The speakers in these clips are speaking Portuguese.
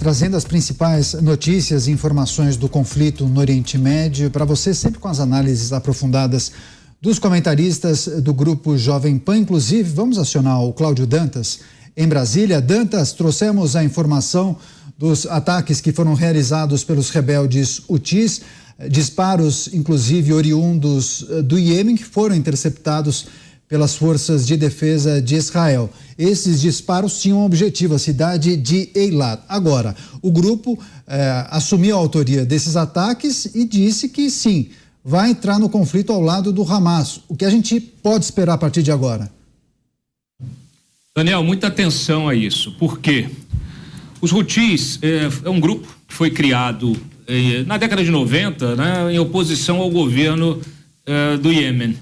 Trazendo as principais notícias e informações do conflito no Oriente Médio, para você sempre com as análises aprofundadas dos comentaristas do Grupo Jovem Pan. Inclusive, vamos acionar o Cláudio Dantas em Brasília. Dantas, trouxemos a informação dos ataques que foram realizados pelos rebeldes Houthis, disparos, inclusive, oriundos do Iêmen, que foram interceptados pelas forças de defesa de Israel. Esses disparos tinham um objetivo, a cidade de Eilat. Agora, o grupo assumiu a autoria desses ataques e disse que sim, vai entrar no conflito ao lado do Hamas. O que a gente pode esperar a partir de agora? Daniel, muita atenção a isso. Por quê? Os Houthis é um grupo que foi criado na década de 90, né, em oposição ao governo do Iêmen.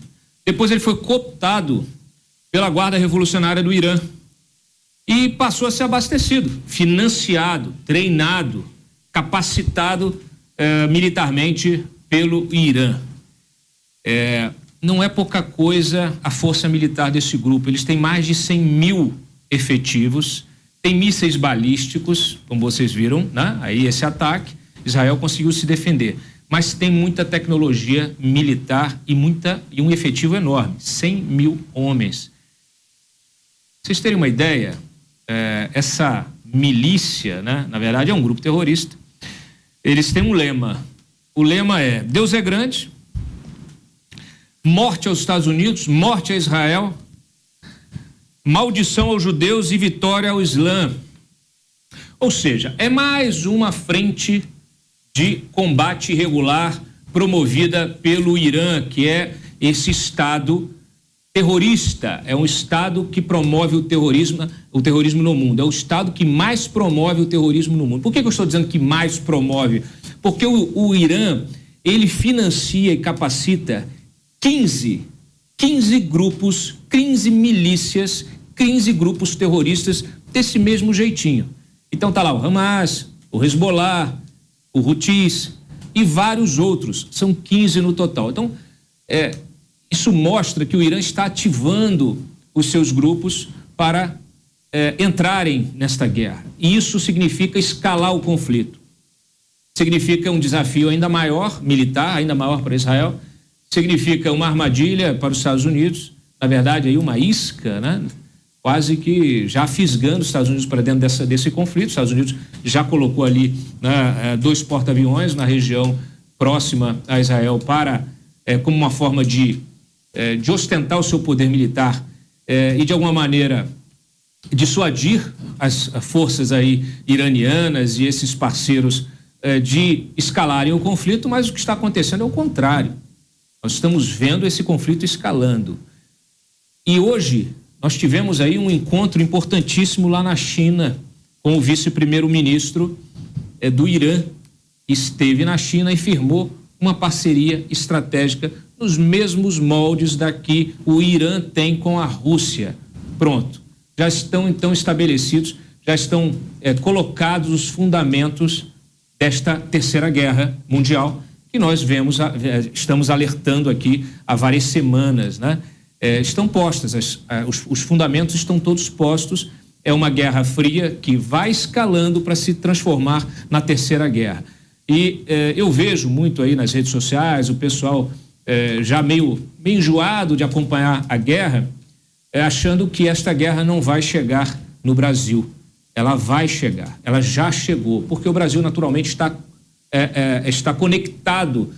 Depois ele foi cooptado pela Guarda Revolucionária do Irã e passou a ser abastecido, financiado, treinado, capacitado militarmente pelo Irã. Não é pouca coisa a força militar desse grupo. Eles têm mais de 100 mil efetivos, têm mísseis balísticos, como vocês viram, né? Aí esse ataque, Israel conseguiu se defender. Mas tem muita tecnologia militar e um efetivo enorme, 100 mil homens. Pra vocês terem uma ideia, essa milícia, né, na verdade é um grupo terrorista, eles têm um lema. O lema é: Deus é grande, morte aos Estados Unidos, morte a Israel, maldição aos judeus e vitória ao Islã. Ou seja, é mais uma frente de combate irregular promovida pelo Irã, que é esse Estado terrorista, é um Estado que promove o terrorismo no mundo, é o Estado que mais promove o terrorismo no mundo. Por que eu estou dizendo que mais promove? Porque o Irã, ele financia e capacita 15 grupos, 15 milícias, 15 grupos terroristas desse mesmo jeitinho. Então tá lá o Hamas, o Hezbollah, o Houthis e vários outros, são 15 no total. Então, isso mostra que o Irã está ativando os seus grupos para entrarem nesta guerra. E isso significa escalar o conflito. Significa um desafio ainda maior, militar, ainda maior para Israel. Significa uma armadilha para os Estados Unidos, na verdade, aí uma isca, né? Quase que já fisgando os Estados Unidos para dentro desse conflito. Os Estados Unidos já colocou ali, né, 2 porta-aviões na região próxima a Israel como uma forma de ostentar o seu poder militar e de alguma maneira dissuadir as forças aí iranianas e esses parceiros de escalarem o conflito, mas o que está acontecendo é o contrário. Nós estamos vendo esse conflito escalando. E hoje nós tivemos aí um encontro importantíssimo lá na China com o vice-primeiro-ministro do Irã. Esteve na China e firmou uma parceria estratégica nos mesmos moldes da que o Irã tem com a Rússia. Pronto. Já estão então estabelecidos, já estão colocados os fundamentos desta terceira guerra mundial que nós estamos alertando aqui há várias semanas, né? Estão postas, os fundamentos estão todos postos. É uma guerra fria que vai escalando para se transformar na terceira guerra. E eu vejo muito aí nas redes sociais o pessoal já meio enjoado de acompanhar a guerra, achando que esta guerra não vai chegar no Brasil. Ela vai chegar, ela já chegou, porque o Brasil naturalmente está conectado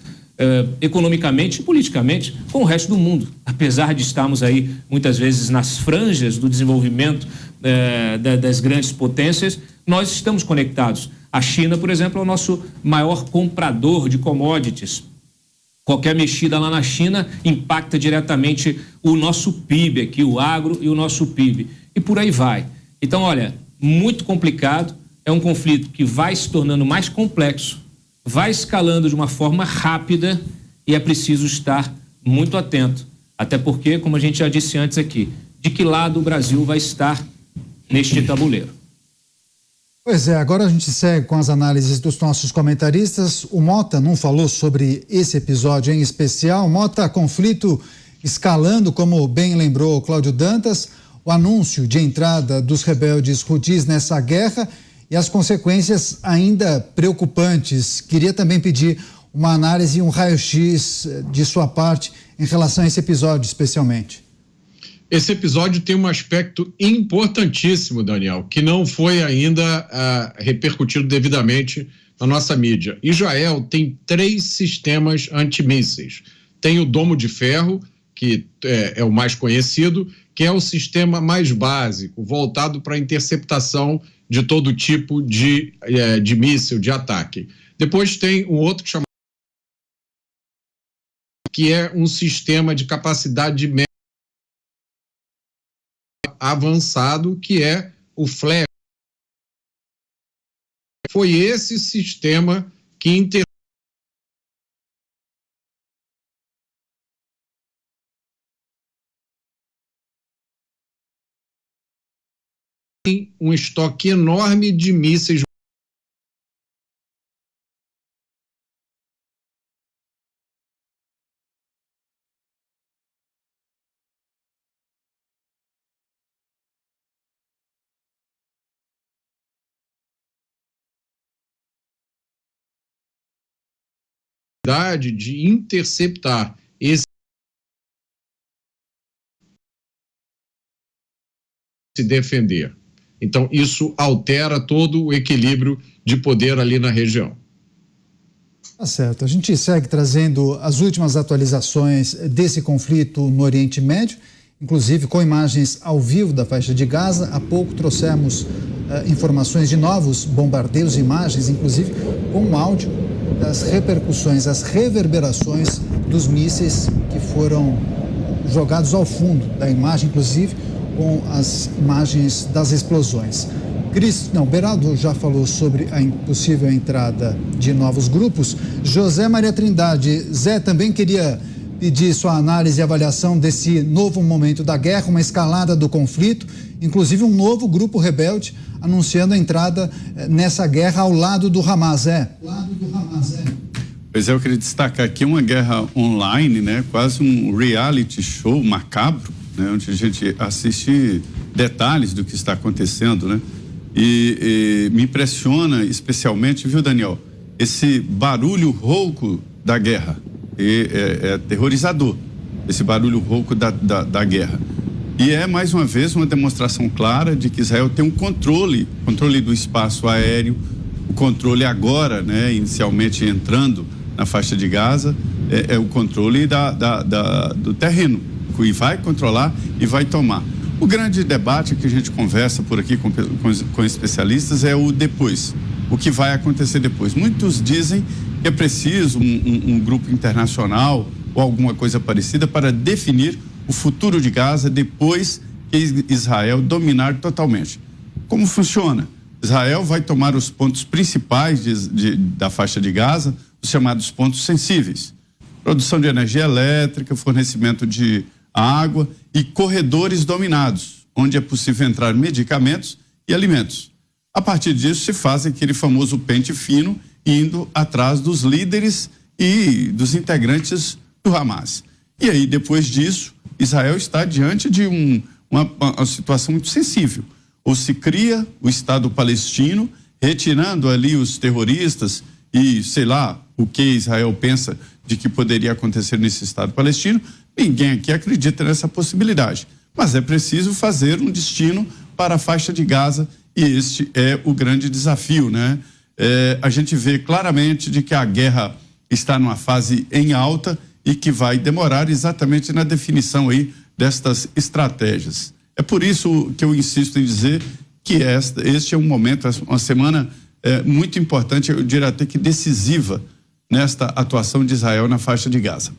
economicamente e politicamente com o resto do mundo, apesar de estarmos aí muitas vezes nas franjas do desenvolvimento das grandes potências. Nós estamos conectados. A China, por exemplo, é o nosso maior comprador de commodities. Qualquer mexida lá na China impacta diretamente o nosso PIB aqui, o agro e o nosso PIB, e por aí vai. Então, olha, muito complicado, é um conflito que vai se tornando mais complexo, vai escalando de uma forma rápida e é preciso estar muito atento. Até porque, como a gente já disse antes aqui, de que lado o Brasil vai estar neste tabuleiro? Pois é, agora a gente segue com as análises dos nossos comentaristas. O Mota não falou sobre esse episódio em especial. Mota, conflito escalando, como bem lembrou Cláudio Dantas, o anúncio de entrada dos rebeldes Houthis nessa guerra e as consequências ainda preocupantes. Queria também pedir uma análise e um raio-x de sua parte em relação a esse episódio especialmente. Esse episódio tem um aspecto importantíssimo, Daniel, que não foi ainda repercutido devidamente na nossa mídia. Israel tem 3 sistemas antimísseis. Tem o Domo de Ferro, que é o mais conhecido, que é o sistema mais básico, voltado para a interceptação de todo tipo de míssil, de ataque. Depois tem um outro que é um sistema de capacidade de média avançado, que é o Flash. Foi esse sistema que tem um estoque enorme de mísseis de interceptar esse se defender. Então, isso altera todo o equilíbrio de poder ali na região. Tá certo. A gente segue trazendo as últimas atualizações desse conflito no Oriente Médio, inclusive com imagens ao vivo da faixa de Gaza. Há pouco trouxemos informações de novos bombardeios, imagens, inclusive com áudio das repercussões, as reverberações dos mísseis que foram jogados ao fundo da imagem, inclusive com as imagens das explosões. Beraldo já falou sobre a impossível entrada de novos grupos. José Maria Trindade, Zé, também queria pedir sua análise e avaliação desse novo momento da guerra, uma escalada do conflito, inclusive um novo grupo rebelde anunciando a entrada nessa guerra ao lado do Hamas. Pois é, eu queria destacar aqui uma guerra online, né? Quase um reality show macabro, né? Onde a gente assiste detalhes do que está acontecendo, né? E me impressiona especialmente, viu, Daniel, esse barulho rouco da guerra. É aterrorizador, esse barulho rouco da guerra. E é, mais uma vez, uma demonstração clara de que Israel tem um controle do espaço aéreo, o controle agora, né, inicialmente entrando na faixa de Gaza, é o controle do terreno, que vai controlar e vai tomar. O grande debate que a gente conversa por aqui com especialistas é o depois, o que vai acontecer depois. Muitos dizem que é preciso um grupo internacional ou alguma coisa parecida para definir o futuro de Gaza depois que Israel dominar totalmente. Como funciona? Israel vai tomar os pontos principais da faixa de Gaza, os chamados pontos sensíveis. Produção de energia elétrica, fornecimento de água e corredores dominados, onde é possível entrar medicamentos e alimentos. A partir disso se faz aquele famoso pente fino, indo atrás dos líderes e dos integrantes do Hamas. E aí, depois disso, Israel está diante de uma situação muito sensível. Ou se cria o Estado palestino, retirando ali os terroristas e, sei lá, o que Israel pensa de que poderia acontecer nesse Estado palestino. Ninguém aqui acredita nessa possibilidade. Mas é preciso fazer um destino para a faixa de Gaza e este é o grande desafio, né? A gente vê claramente de que a guerra está numa fase em alta e que vai demorar exatamente na definição aí destas estratégias. É por isso que eu insisto em dizer que este é um momento, uma semana muito importante, eu diria até que decisiva nesta atuação de Israel na faixa de Gaza.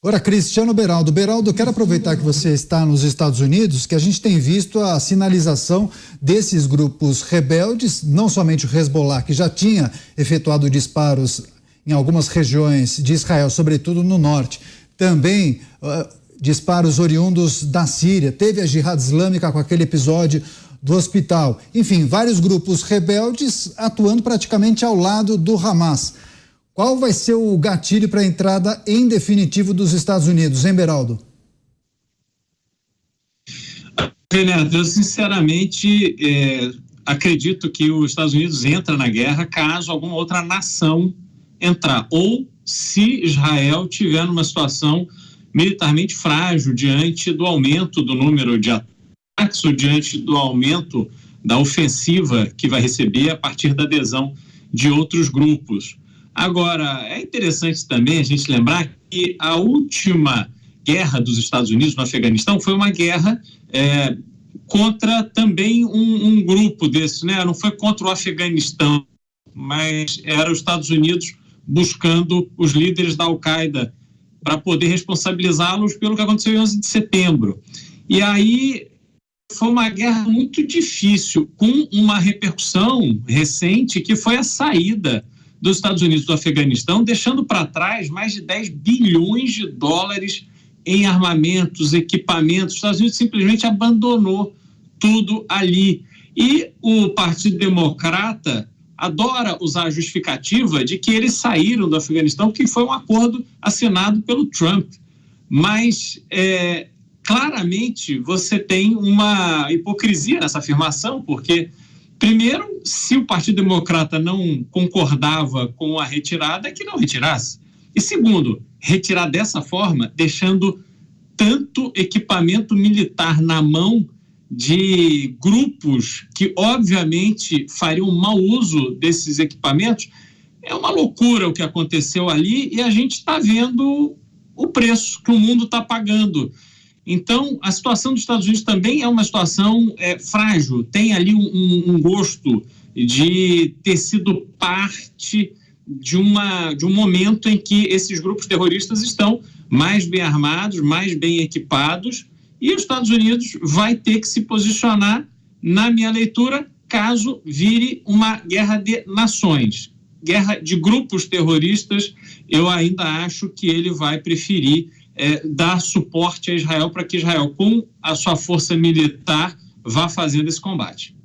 Ora, Cristiano Beraldo. Beraldo, quero aproveitar que você está nos Estados Unidos, que a gente tem visto a sinalização desses grupos rebeldes, não somente o Hezbollah, que já tinha efetuado disparos em algumas regiões de Israel, sobretudo no norte, também disparos oriundos da Síria, teve a Jihad Islâmica com aquele episódio do hospital. Enfim, vários grupos rebeldes atuando praticamente ao lado do Hamas. Qual vai ser o gatilho para a entrada em definitivo dos Estados Unidos, hein, Beraldo? Renato, eu sinceramente acredito que os Estados Unidos entra na guerra caso alguma outra nação entrar, ou se Israel tiver numa situação militarmente frágil diante do aumento do número de ataques ou diante do aumento da ofensiva que vai receber a partir da adesão de outros grupos. Agora, é interessante também a gente lembrar que a última guerra dos Estados Unidos no Afeganistão foi uma guerra contra também um grupo desse, né? Não foi contra o Afeganistão, mas era os Estados Unidos buscando os líderes da Al-Qaeda para poder responsabilizá-los pelo que aconteceu em 11 de setembro. E aí foi uma guerra muito difícil, com uma repercussão recente que foi a saída dos Estados Unidos do Afeganistão, deixando para trás mais de 10 bilhões de dólares em armamentos, equipamentos. Os Estados Unidos simplesmente abandonou tudo ali. E o Partido Democrata adora usar a justificativa de que eles saíram do Afeganistão, que foi um acordo assinado pelo Trump. Mas, claramente, você tem uma hipocrisia nessa afirmação, porque, primeiro, se o Partido Democrata não concordava com a retirada, é que não retirasse. E, segundo, retirar dessa forma, deixando tanto equipamento militar na mão de grupos que, obviamente, fariam mau uso desses equipamentos, é uma loucura o que aconteceu ali e a gente está vendo o preço que o mundo está pagando. Então, a situação dos Estados Unidos também é uma situação frágil, tem ali um gosto de ter sido parte de um momento em que esses grupos terroristas estão mais bem armados, mais bem equipados, e os Estados Unidos vai ter que se posicionar, na minha leitura, caso vire uma guerra de nações. Guerra de grupos terroristas, eu ainda acho que ele vai preferir dar suporte a Israel para que Israel, com a sua força militar, vá fazendo esse combate.